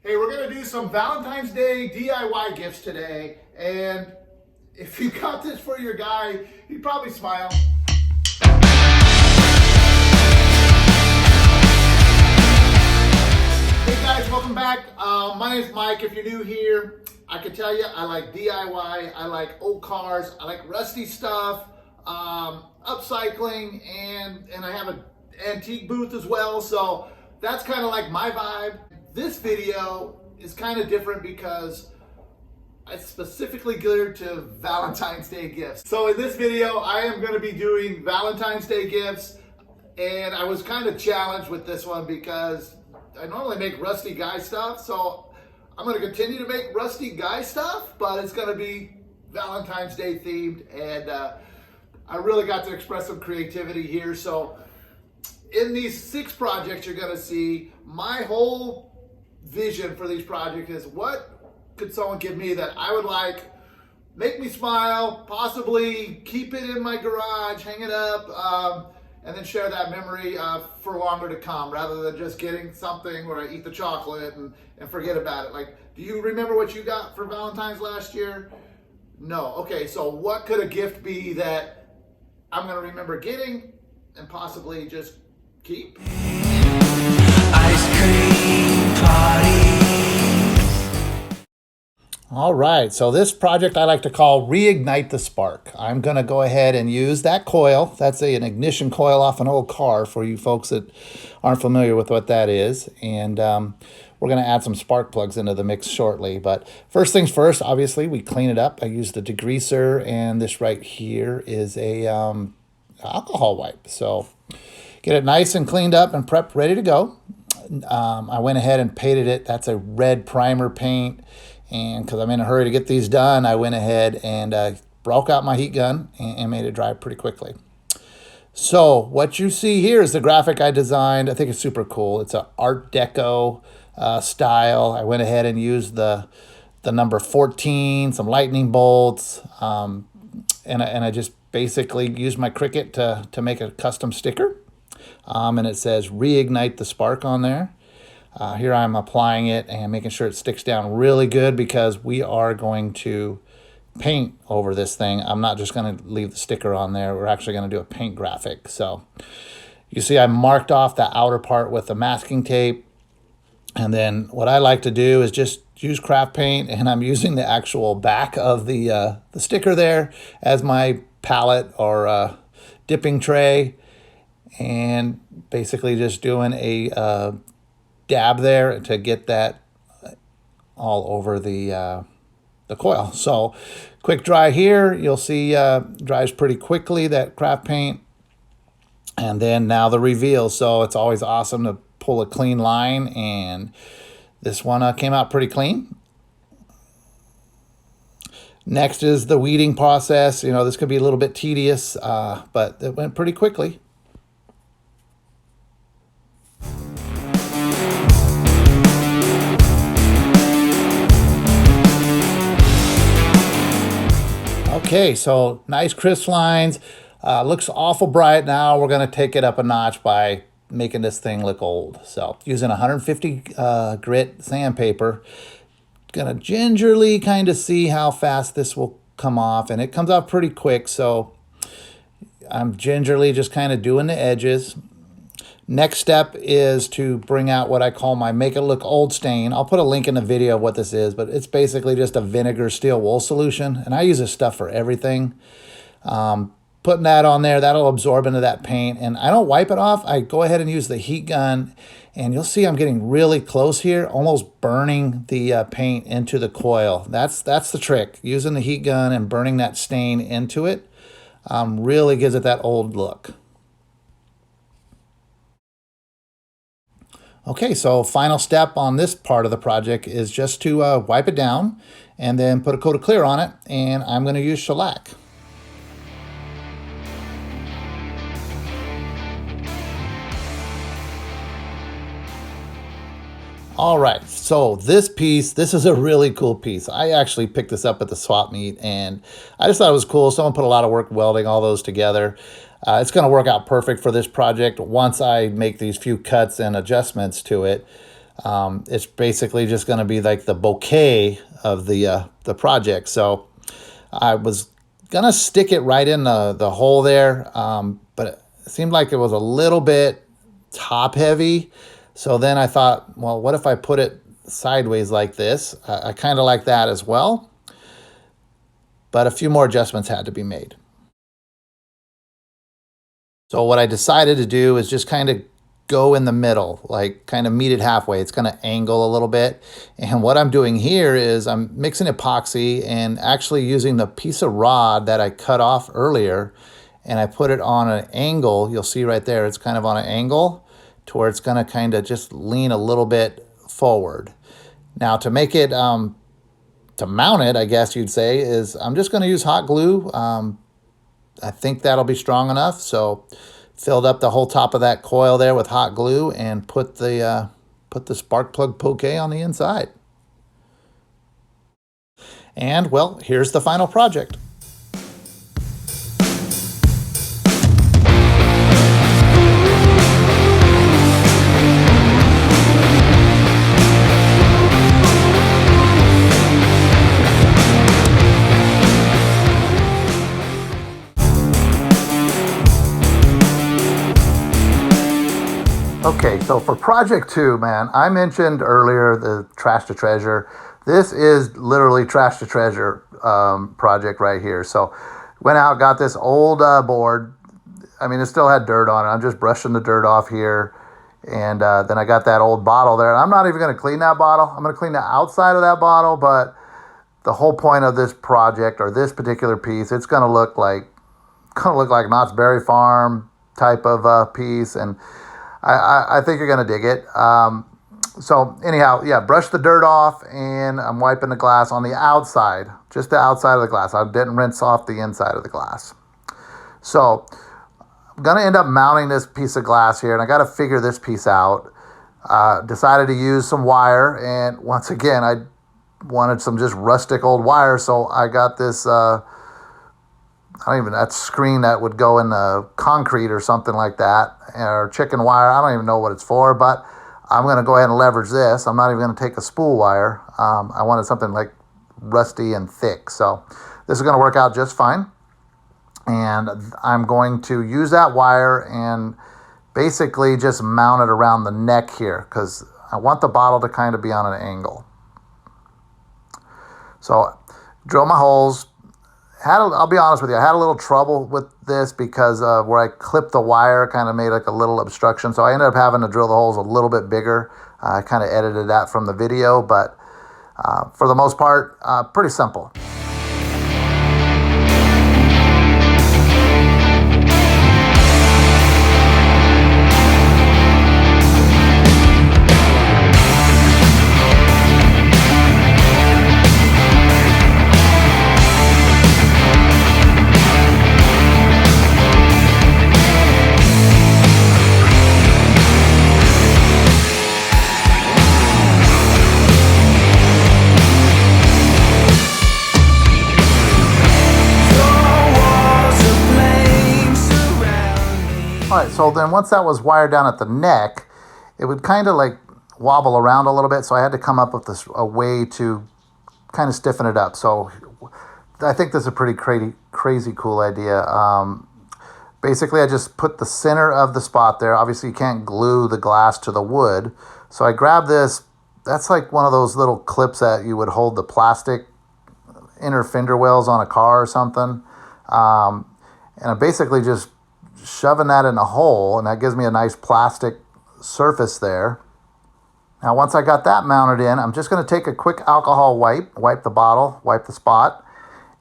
Hey, we're gonna do some Valentine's Day DIY gifts today, and if you got this for your guy, he'd probably smile. Hey guys, welcome back. My name's Mike. If you're new here, I can tell you I like DIY, I like old cars, I like rusty stuff, upcycling, and I have an antique booth as well, so that's kind of like my vibe. This video is kind of different because I specifically geared to Valentine's Day gifts. So in this video, I am going to be doing Valentine's Day gifts, and I was kind of challenged with this one because I normally make rusty guy stuff, so I'm going to continue to make rusty guy stuff, but it's going to be Valentine's Day themed, and I really got to express some creativity here. So in these 6 projects you're going to see, my whole vision for these projects is what could someone give me that I would like, make me smile, possibly keep it in my garage, hang it up, and then share that memory for longer to come, rather than just getting something where I eat the chocolate and forget about it. Like, do you remember what you got for Valentine's last year? No. Okay, so what could a gift be that I'm going to remember getting and possibly just keep? Ice cream parties. All right, so this project I like to call Reignite the Spark. I'm going to go ahead and use that coil. That's an ignition coil off an old car for you folks that aren't familiar with what that is. And we're going to add some spark plugs into the mix shortly. But first things first, obviously, we clean it up. I use the degreaser, and this right here is a alcohol wipe. So get it nice and cleaned up and prepped, ready to go. I went ahead and painted it. That's a red primer paint. And because I'm in a hurry to get these done, I went ahead and broke out my heat gun and made it dry pretty quickly. So what you see here is the graphic I designed. I think it's super cool. It's an Art Deco style. I went ahead and used the number 14, some lightning bolts, and I just basically used my Cricut to make a custom sticker. And it says Reignite the Spark on there. Here I'm applying it and making sure it sticks down really good, because we are going to paint over this thing. I'm not just going to leave the sticker on there. We're actually going to do a paint graphic. So you see I marked off the outer part with the masking tape. And then what I like to do is just use craft paint, and I'm using the actual back of the sticker there as my palette or dipping tray, and basically just doing a dab there to get that all over the coil. So quick dry here. You'll see dries pretty quickly, that craft paint. And then now the reveal. So it's always awesome to pull a clean line, and this one came out pretty clean. Next is the weeding process. You know, this could be a little bit tedious, but it went pretty quickly. Okay, so nice crisp lines. Looks awful bright now. We're going to take it up a notch by making this thing look old. So using 150 grit sandpaper, going to gingerly kind of see how fast this will come off. And it comes off pretty quick, so I'm gingerly just kind of doing the edges. Next step is to bring out what I call my Make It Look Old stain. I'll put a link in the video of what this is, but it's basically just a vinegar steel wool solution, and I use this stuff for everything. Putting that on there, that'll absorb into that paint, and I don't wipe it off. I go ahead and use the heat gun, and you'll see I'm getting really close here, almost burning the paint into the coil. That's the trick, using the heat gun and burning that stain into it. Really gives it that old look. Okay, so final step on this part of the project is just to wipe it down and then put a coat of clear on it, and I'm going to use shellac. All right, so this is a really cool piece. I actually picked this up at the swap meet, and I just thought it was cool. Someone put a lot of work welding all those together. It's going to work out perfect for this project once I make these few cuts and adjustments to it. It's basically just going to be like the bouquet of the project. So I was gonna stick it right in the hole there, but it seemed like it was a little bit top heavy. So then I thought, well, what if I put it sideways like this? I kind of like that as well, but a few more adjustments had to be made. So what I decided to do is just kind of go in the middle, like kind of meet it halfway. It's going to angle a little bit. And what I'm doing here is I'm mixing epoxy and actually using the piece of rod that I cut off earlier, and I put it on an angle. You'll see right there, it's kind of on an angle to where it's going to kind of just lean a little bit forward. Now to make it, to mount it, I guess you'd say, is I'm just going to use hot glue. I think that'll be strong enough. So filled up the whole top of that coil there with hot glue and put the spark plug bouquet on the inside. And well, here's the final project. Okay, so for project 2, man, I mentioned earlier the trash to treasure. This is literally trash to treasure project right here. So went out, got this old board. I mean, it still had dirt on it. I'm just brushing the dirt off here. And then I got that old bottle there. And I'm not even going to clean that bottle. I'm going to clean the outside of that bottle. But the whole point of this project, or this particular piece, it's going to look like Knott's Berry Farm type of piece. And I think you're going to dig it. So anyhow, yeah, brush the dirt off, and I'm wiping the glass on the outside, just the outside of the glass. I didn't rinse off the inside of the glass. So I'm going to end up mounting this piece of glass here, and I got to figure this piece out. Decided to use some wire, and once again, I wanted some just rustic old wire, so I got this that screen that would go in the concrete or something like that, or chicken wire. I don't even know what it's for, but I'm going to go ahead and leverage this. I'm not even going to take a spool wire. I wanted something like rusty and thick. So this is going to work out just fine. And I'm going to use that wire and basically just mount it around the neck here, because I want the bottle to kind of be on an angle. So drill my holes. I'll be honest with you, I had a little trouble with this because where I clipped the wire kind of made like a little obstruction. So I ended up having to drill the holes a little bit bigger. I kind of edited that from the video, but for the most part, pretty simple. All right, so then once that was wired down at the neck, it would kind of like wobble around a little bit. So I had to come up with a way to kind of stiffen it up. So I think this is a pretty crazy cool idea. Basically, I just put the center of the spot there. Obviously, you can't glue the glass to the wood. So I grabbed this. That's like one of those little clips that you would hold the plastic inner fender wells on a car or something. And I basically just shoving that in a hole, and that gives me a nice plastic surface there. Now once I got that mounted in, I'm just going to take a quick alcohol wipe the bottle, wipe the spot,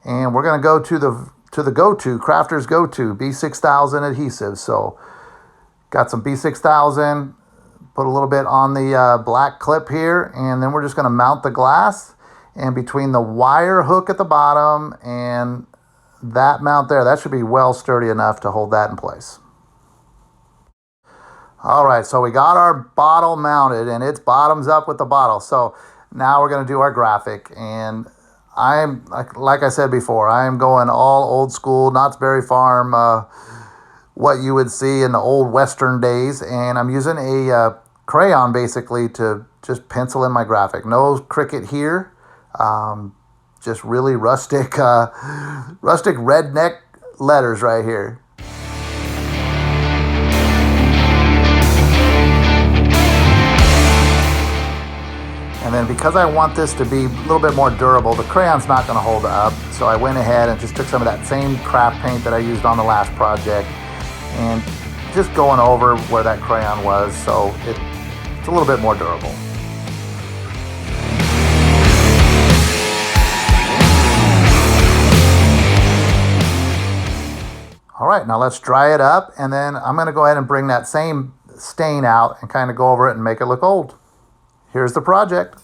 and we're going to go to the go-to, Crafter's go-to B6000 adhesive. So got some B6000, put a little bit on the black clip here, and then we're just going to mount the glass, and between the wire hook at the bottom and that mount there, that should be well sturdy enough to hold that in place. All right, so we got our bottle mounted, and it's bottoms up with the bottle. So now we're going to do our graphic, and I'm like I said before, I am going all old school, Knott's Berry Farm, what you would see in the old Western days, and I'm using a crayon basically to just pencil in my graphic. No Cricut here. Just really rustic, rustic redneck letters right here. And then because I want this to be a little bit more durable, the crayon's not going to hold up. So I went ahead and just took some of that same craft paint that I used on the last project and just going over where that crayon was, so it's a little bit more durable. All right, now let's dry it up, and then I'm going to go ahead and bring that same stain out and kind of go over it and make it look old. Here's the project.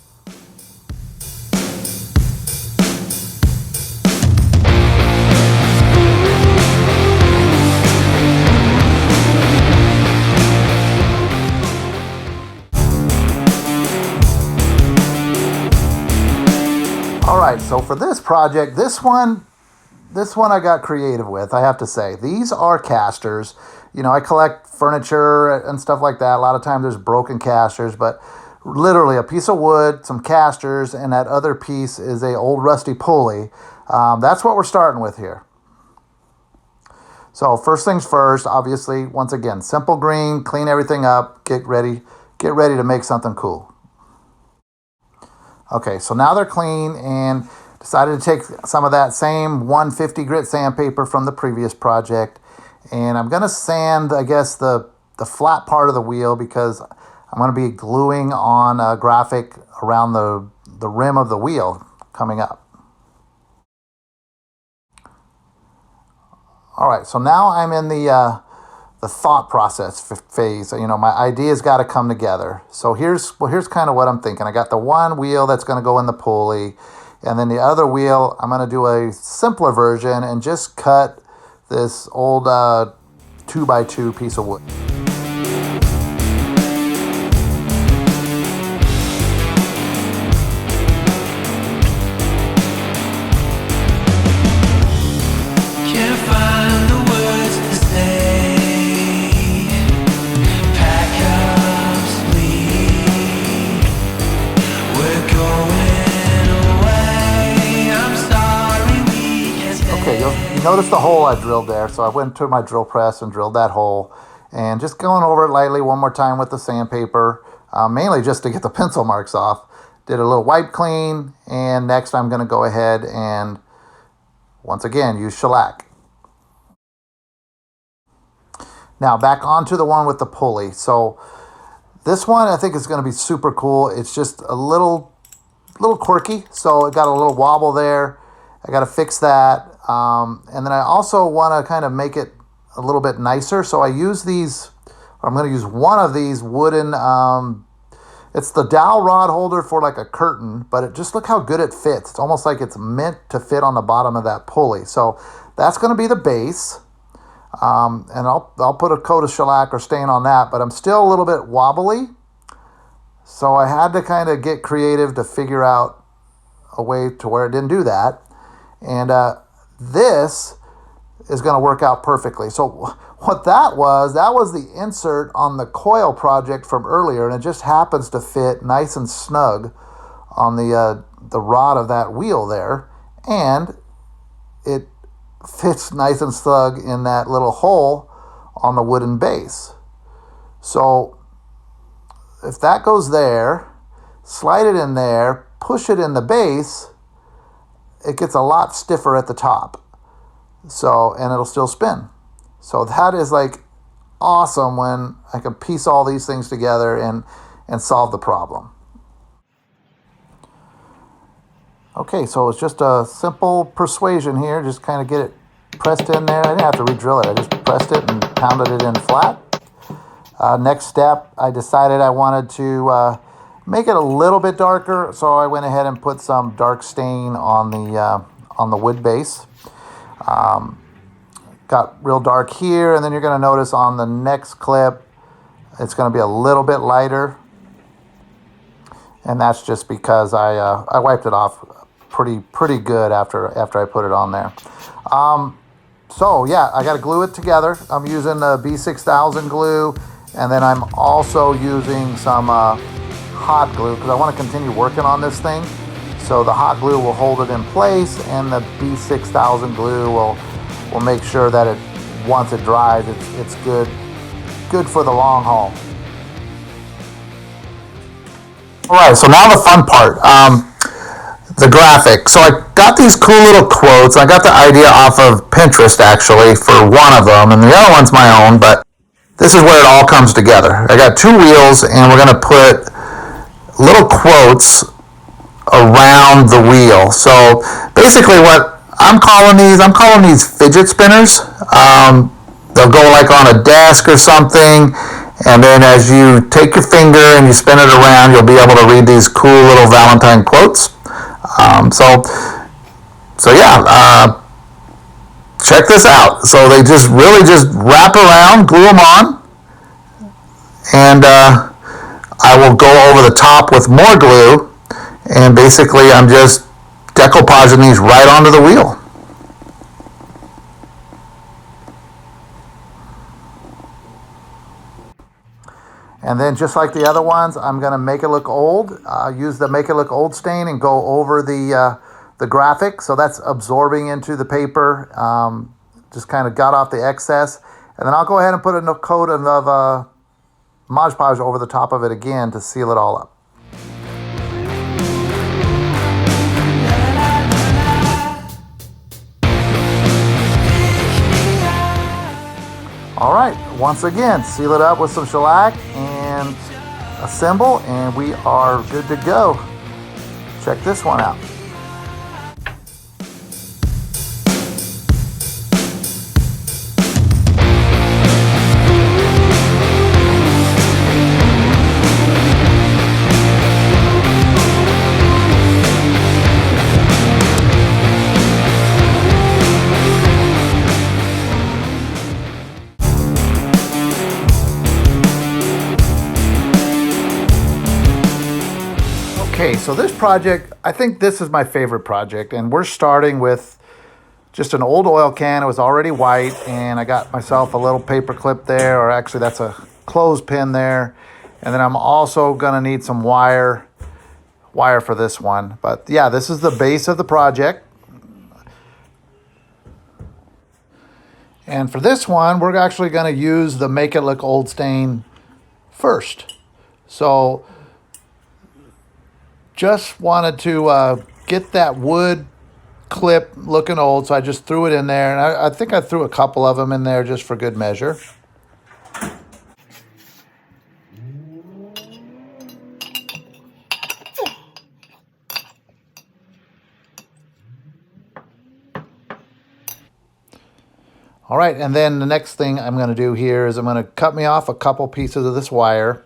All right, so for this project, this one I got creative with, I have to say. These are casters. You know, I collect furniture and stuff like that. A lot of times there's broken casters, but literally a piece of wood, some casters, and that other piece is a old rusty pulley. That's what we're starting with here. So first things first, obviously, once again, simple green, clean everything up, get ready to make something cool. Okay, so now they're clean, and decided to take some of that same 150 grit sandpaper from the previous project, and I'm going to sand, I guess, the flat part of the wheel, because I'm going to be gluing on a graphic around the rim of the wheel coming up. All right, so now I'm in the thought process phase. You know, my ideas got to come together. So here's kind of what I'm thinking. I got the one wheel that's going to go in the pulley, and then the other wheel, I'm going to do a simpler version and just cut this old 2x2 piece of wood. You notice the hole I drilled there, so I went to my drill press and drilled that hole, and just going over it lightly one more time with the sandpaper, mainly just to get the pencil marks off. Did a little wipe clean, and next I'm going to go ahead and once again use shellac. Now back onto the one with the pulley. So this one I think is going to be super cool. It's just a little quirky, so it got a little wobble there. I got to fix that. And then I also want to kind of make it a little bit nicer. So I use these, I'm going to use one of these wooden, it's the dowel rod holder for like a curtain, but just look how good it fits. It's almost like it's meant to fit on the bottom of that pulley. So that's going to be the base. And I'll put a coat of shellac or stain on that, but I'm still a little bit wobbly. So I had to kind of get creative to figure out a way to where it didn't do that. And this is going to work out perfectly. So what that was the insert on the coil project from earlier, and it just happens to fit nice and snug on the rod of that wheel there, and it fits nice and snug in that little hole on the wooden base. So if that goes there, slide it in there, push it in the base, it gets a lot stiffer at the top. So, and it'll still spin. So that is like awesome when I can piece all these things together and solve the problem. Okay, so it's just a simple persuasion here. Just kind of get it pressed in there. I didn't have to re-drill it. I just pressed it and pounded it in flat. Next step, I decided I wanted to make it a little bit darker, so I went ahead and put some dark stain on the wood base. Got real dark here, and then you're going to notice on the next clip, it's going to be a little bit lighter, and that's just because I wiped it off pretty good after I put it on there. So yeah, I got to glue it together. I'm using the B6000 glue, and then I'm also using some hot glue because I want to continue working on this thing. So the hot glue will hold it in place, and the B6000 glue will make sure that once it dries, it's good for the long haul. All right, so now the fun part, the graphic. So I got these cool little quotes. I got the idea off of Pinterest actually for one of them, and the other one's my own, but this is where it all comes together. I got two wheels, and we're gonna put little quotes around the wheel. So basically what I'm calling these fidget spinners. They'll go like on a desk or something, and then as you take your finger and you spin it around, you'll be able to read these cool little Valentine quotes. So yeah, check this out. So they just wrap around, glue them on, and I will go over the top with more glue, and basically I'm just decoupaging these right onto the wheel. And then just like the other ones, I'm going to make it look old. Use the Make It Look Old stain and go over the graphic. So that's absorbing into the paper. Just kind of got off the excess. And then I'll go ahead and put a coat of Mod Podge over the top of it again to seal it all up. All right, once again, seal it up with some shellac and assemble, and we are good to go. Check this one out. Okay, so this project, I think this is my favorite project, and we're starting with just an old oil can. It was already white, and I got myself a little paper clip there, or actually that's a clothespin there. And then I'm also gonna need some wire for this one. But yeah, this is the base of the project. And for this one, we're actually gonna use the Make It Look Old stain first. So just wanted to get that wood clip looking old, so I just threw it in there. And I think I threw a couple of them in there just for good measure. All right, and then the next thing I'm going to do here is I'm going to cut me off a couple pieces of this wire.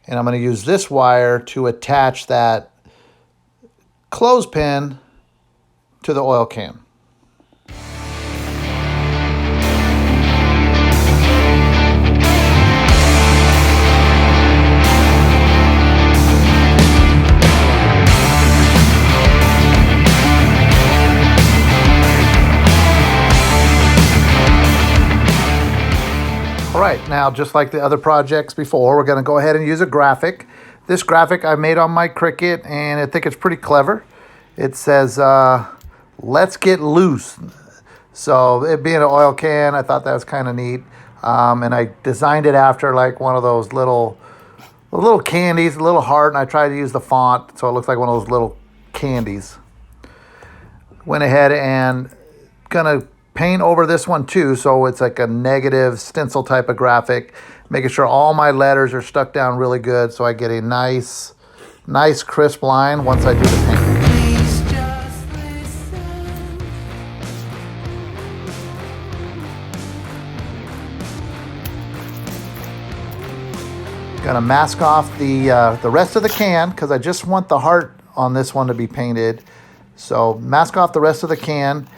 And I'm going to use this wire to attach that clothespin to the oil can. All right, now just like the other projects before, we're going to go ahead and use a graphic. This graphic I made on my Cricut, and I think it's pretty clever. It says, let's get loose. So it being an oil can, I thought that was kind of neat. And I designed it after like one of those little candies, a little heart, and I tried to use the font so it looks like one of those little candies. Went ahead and gonna paint over this one too, so it's like a negative stencil type of graphic, making sure all my letters are stuck down really good so I get a nice crisp line once I do the paint. Gonna mask off the rest of the can because I just want the heart on this one to be painted. So mask off the rest of the can.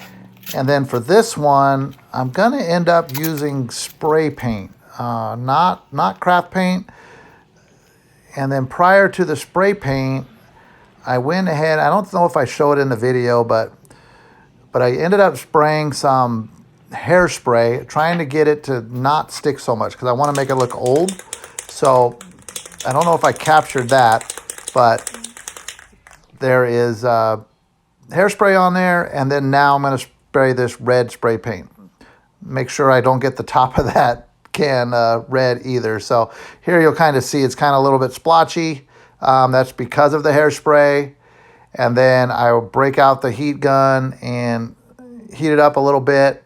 And then for this one, I'm gonna end up using spray paint, not craft paint. And then prior to the spray paint, I went ahead, I don't know if I showed it in the video, but I ended up spraying some hairspray, trying to get it to not stick so much because I want to make it look old. So I don't know if I captured that, but there is hairspray on there, and then now I'm going to spray this red spray paint. Make sure I don't get the top of that can red either. So here you'll kind of see it's kind of a little bit splotchy. That's because of the hairspray. And then I will break out the heat gun and heat it up a little bit.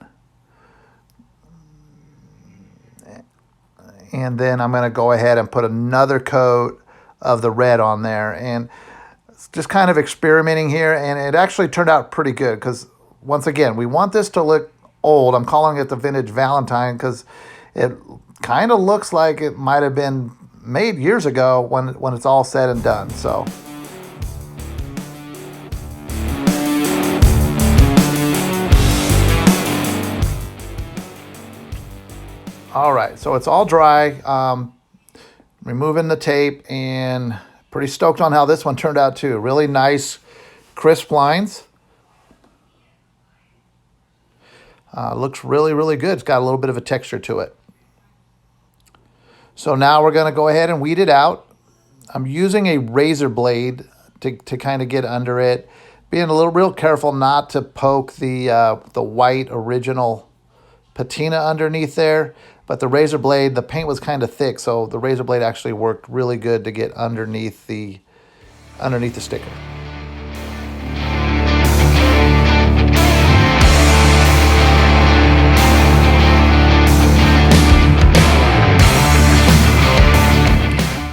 And then I'm going to go ahead and put another coat of the red on there. And just kind of experimenting here. And it actually turned out pretty good because, once again, we want this to look old. I'm calling it the vintage Valentine because it kind of looks like it might have been made years ago when it's all said and done. So all right, so it's all dry. Removing the tape, and pretty stoked on how this one turned out too. Really nice, crisp lines. Looks really, really good. It's got a little bit of a texture to it. So now we're going to go ahead and weed it out. I'm using a razor blade to kind of get under it. Being a little real careful not to poke the white original patina underneath there. But the razor blade, the paint was kind of thick, so the razor blade actually worked really good to get underneath the sticker.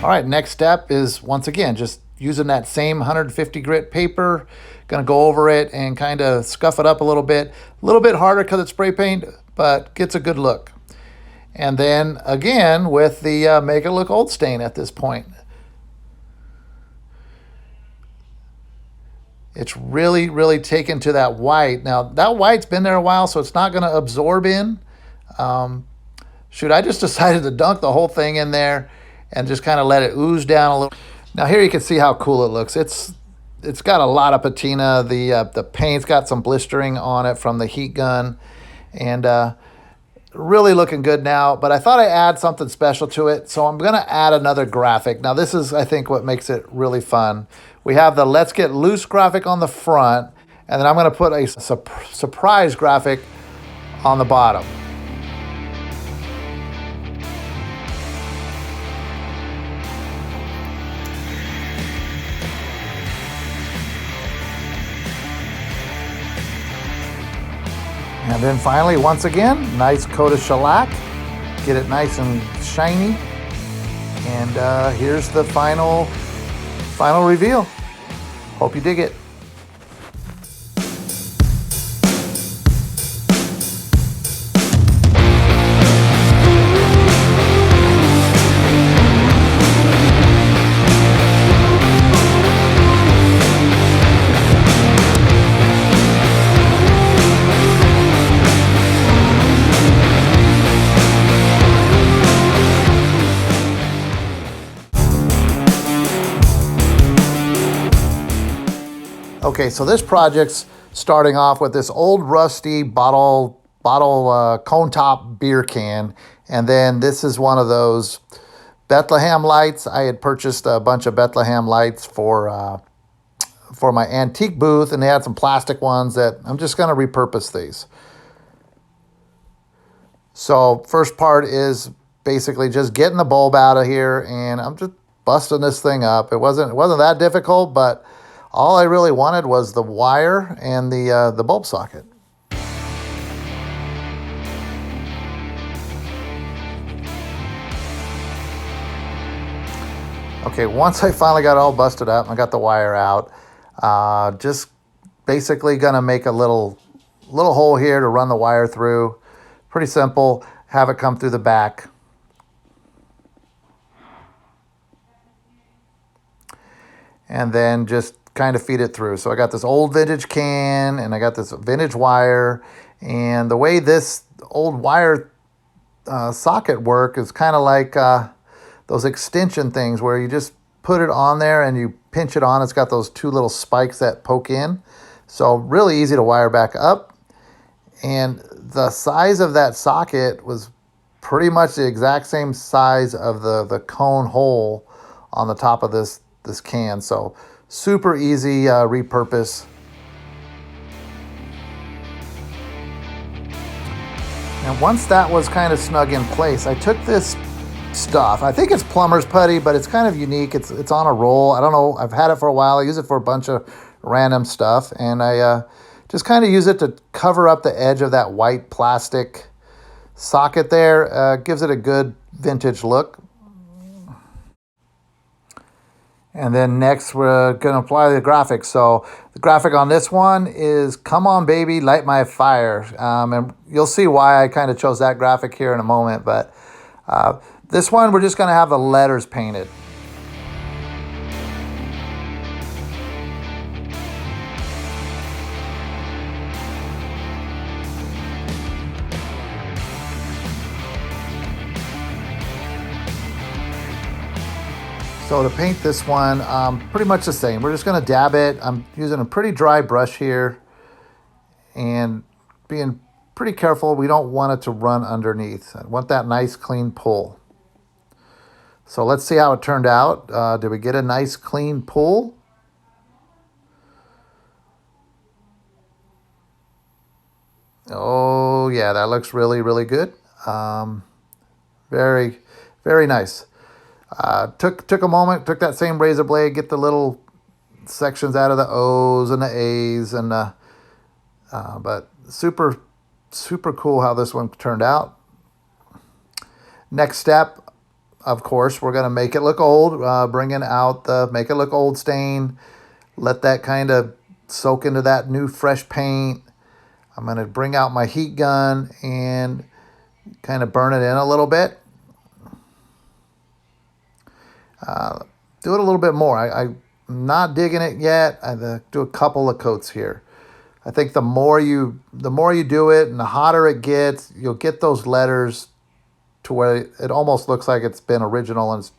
All right, next step is, once again, just using that same 150 grit paper. Gonna go over it and kind of scuff it up a little bit. A little bit harder because it's spray paint, but gets a good look. And then again with the Make It Look Old stain at this point. It's really, really taken to that white. Now that white's been there a while, so it's not gonna absorb in. Shoot, I just decided to dunk the whole thing in there and just kind of let it ooze down a little. Now here you can see how cool it looks. It's got a lot of patina. The paint's got some blistering on it from the heat gun, and really looking good now. But I thought I'd add something special to it, so I'm gonna add another graphic. Now this is, I think, what makes it really fun. We have the Let's Get Loose graphic on the front, and then I'm gonna put a surprise graphic on the bottom. And then finally, once again, nice coat of shellac. Get it nice and shiny. And here's the final reveal. Hope you dig it. Okay, so this project's starting off with this old rusty bottle cone top beer can, and then this is one of those Bethlehem lights. I had purchased a bunch of Bethlehem lights for my antique booth, and they had some plastic ones that I'm just going to repurpose these. So first part is basically just getting the bulb out of here, and I'm just busting this thing up. It wasn't that difficult, but all I really wanted was the wire and the bulb socket. Okay, once I finally got it all busted up, I got the wire out. Just basically gonna make a little hole here to run the wire through. Pretty simple. Have it come through the back. And then just kind of feed it through. So I got this old vintage can, and I got this vintage wire, and the way this old wire socket work is kind of like those extension things where you just put it on there and you pinch it on. It's got those two little spikes that poke in, so really easy to wire back up. And the size of that socket was pretty much the exact same size of the cone hole on the top of this can. So super easy repurpose. And once that was kind of snug in place, I took this stuff. I think it's plumber's putty, but it's kind of unique. It's on a roll. I don't know. I've had it for a while. I use it for a bunch of random stuff, and I just kind of use it to cover up the edge of that white plastic socket there. Gives it a good vintage look. And then next we're going to apply the graphic. So the graphic on this one is "Come on baby, light my fire." And you'll see why I kind of chose that graphic here in a moment. But this one, we're just going to have the letters painted. So to paint this one, pretty much the same. We're just going to dab it. I'm using a pretty dry brush here and being pretty careful. We don't want it to run underneath. I want that nice clean pull. So let's see how it turned out. Did we get a nice clean pull? Oh yeah, that looks really, really good. Very, very nice. Took a moment, took that same razor blade, get the little sections out of the O's and the A's, and but super cool how this one turned out. Next step, of course, we're gonna make it look old. Bringing out the Make It Look Old stain. Let that kind of soak into that new fresh paint. I'm gonna bring out my heat gun and kind of burn it in a little bit. Do it a little bit more. I'm not digging it yet. I do a couple of coats here. I think the more you do it and the hotter it gets, you'll get those letters to where it almost looks like it's been original and it's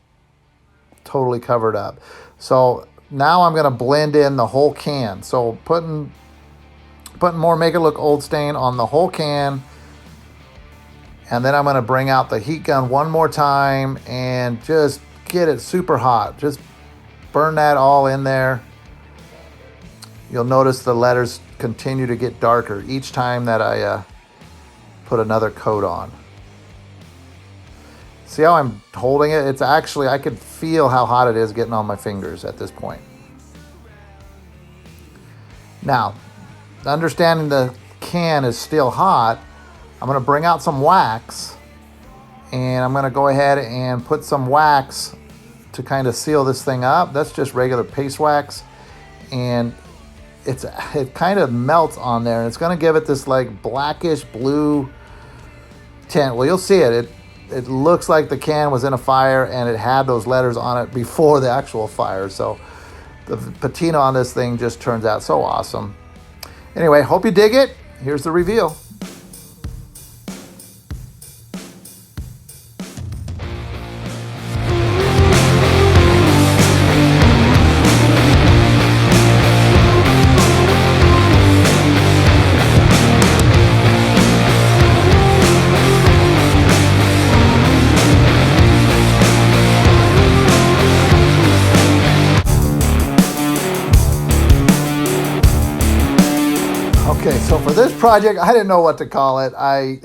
totally covered up. So now I'm going to blend in the whole can. So putting more Make It Look Old stain on the whole can. And then I'm going to bring out the heat gun one more time and just get it super hot. Just burn that all in there. You'll notice the letters continue to get darker each time that I put another coat on. See how I'm holding it? It's actually, I could feel how hot it is getting on my fingers at this point. Now, understanding the can is still hot, I'm going to bring out some wax, and I'm going to go ahead and put some wax to kind of seal this thing up. That's just regular paste wax, and it kind of melts on there, and it's going to give it this like blackish blue tint. Well, you'll see it. It looks like the can was in a fire and it had those letters on it before the actual fire. So the patina on this thing just turns out so awesome. Anyway, hope you dig it. Here's the reveal. Okay, so for this project, I didn't know what to call it.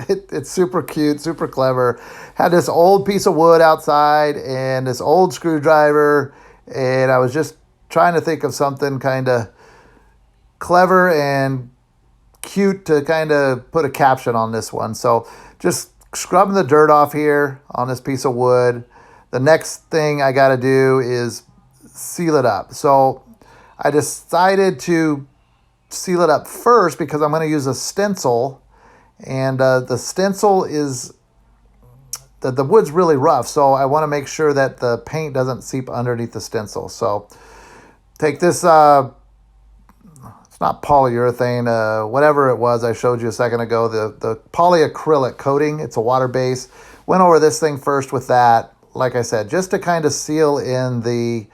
It's super cute, super clever. Had this old piece of wood outside and this old screwdriver, and I was just trying to think of something kind of clever and cute to kind of put a caption on this one. So just scrubbing the dirt off here on this piece of wood. The next thing I got to do is seal it up. So I decided to seal it up first because I'm going to use a stencil, and the stencil is the wood's really rough, so I want to make sure that the paint doesn't seep underneath the stencil. So take this it's not polyurethane, whatever it was I showed you a second ago, the polyacrylic coating. It's a water base. Went over this thing first with that, like I said, just to kind of seal in the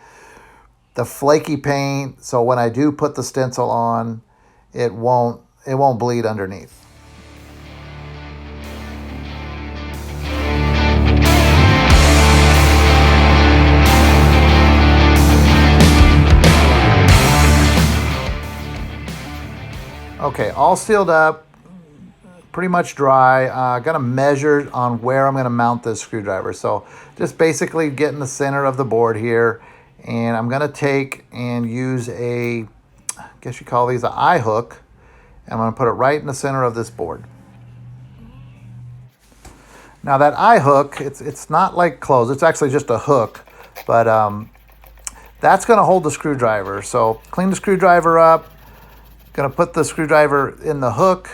flaky paint, so when I do put the stencil on, it won't bleed underneath. Okay, all sealed up, pretty much dry. Gonna measure on where I'm gonna mount this screwdriver. So just basically get in the center of the board here, and I'm gonna take and use I guess you call these an eye hook, and I'm gonna put it right in the center of this board. Now that eye hook, it's not like closed, it's actually just a hook, but that's gonna hold the screwdriver. So clean the screwdriver up, gonna put the screwdriver in the hook,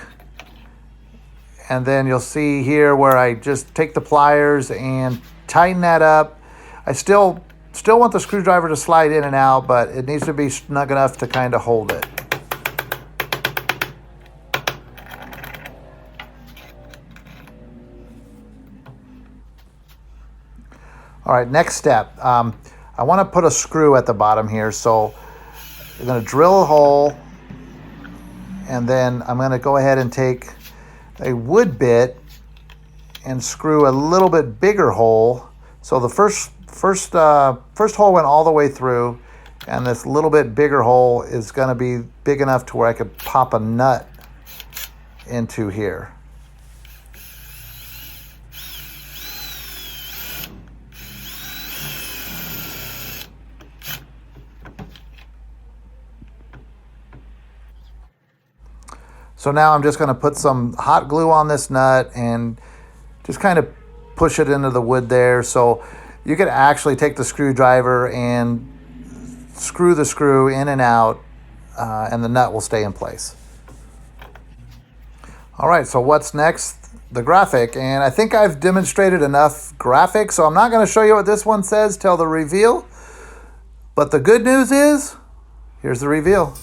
and then you'll see here where I just take the pliers and tighten that up. I still want the screwdriver to slide in and out, but it needs to be snug enough to kind of hold it. All right, next step. I want to put a screw at the bottom here, so I'm going to drill a hole, and then I'm going to go ahead and take a wood bit and screw a little bit bigger hole. So the first hole went all the way through, and this little bit bigger hole is going to be big enough to where I could pop a nut into here. So now I'm just going to put some hot glue on this nut and just kind of push it into the wood there. So you could actually take the screwdriver and screw the screw in and out, and the nut will stay in place. All right, so what's next? The graphic. And I think I've demonstrated enough graphics, so I'm not going to show you what this one says till the reveal. But the good news is, here's the reveal.